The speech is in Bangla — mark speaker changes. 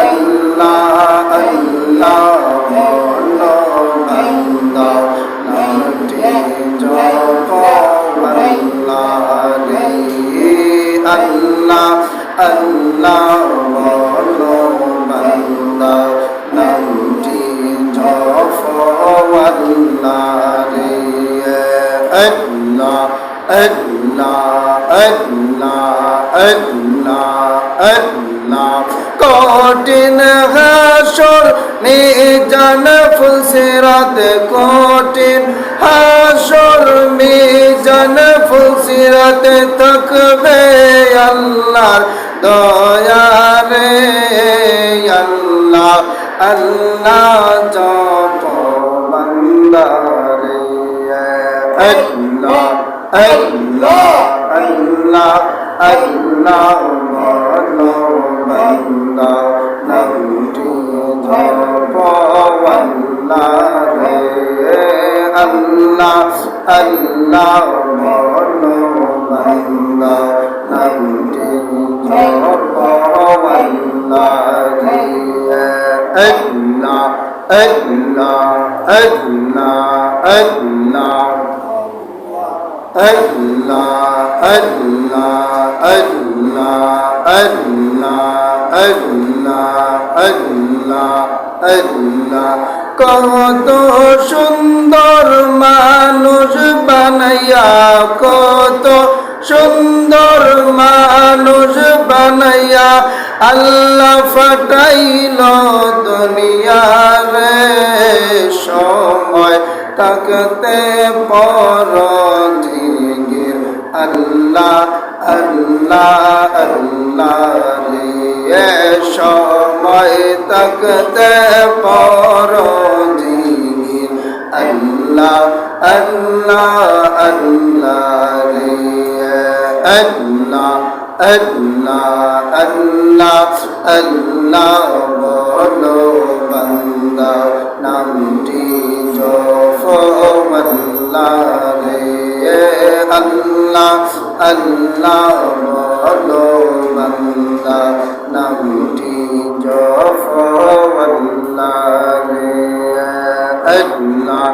Speaker 1: আল্লাহ আল্লাহ বলো বান্দা নামটি জপ আল্লাহ রে আল্লাহ আল্লাহ বলো বান্দা নামটি জপ আল্লাহ রে আল্লাহ আল্লাহ আল্লাহ আল্লাহ আল্লাহ কঠিন হাসর মিজান ফুলসিরাত কঠিন হাসর মিজান ফুলসিরাত থাকবে আল্লাহর দয়া রে আল্লাহ আল্লাহ জপ বান্দা রে আল্লাহ আল্লাহ আল্লাহ আল্লাহ বলো বান্দা নামটি জপ আল্লাহ রে আল্লাহ আল্লাহ বলো বান্দা নামটি জপ আল্লাহ রে আল্লাহ আল্লাহ আল্লাহ আল্লাহ Allah, Allah, Allah, Allah, Allah, Allah, Allah. কত সুন্দর মানুষ বানাইয়া কত সুন্দর মানুষ বানাইয়া আল্লাহ ফাটাইল দুনিয়া রে সময় তাকতে পর দিগির আল্লাহ আল্লাহ আল্লাহ রে সময় তাকতে পর দিগির আল্লাহ আল্লাহ আল্লাহ রে আল্লাহ আল্লাহ আল্লাহ আল্লাহ বলো বান্দা নামটি জপ আল্লাহ রে আল্লাহ আল্লাহ বলো বান্দা নামটি জপ আল্লাহ রে আল্লাহ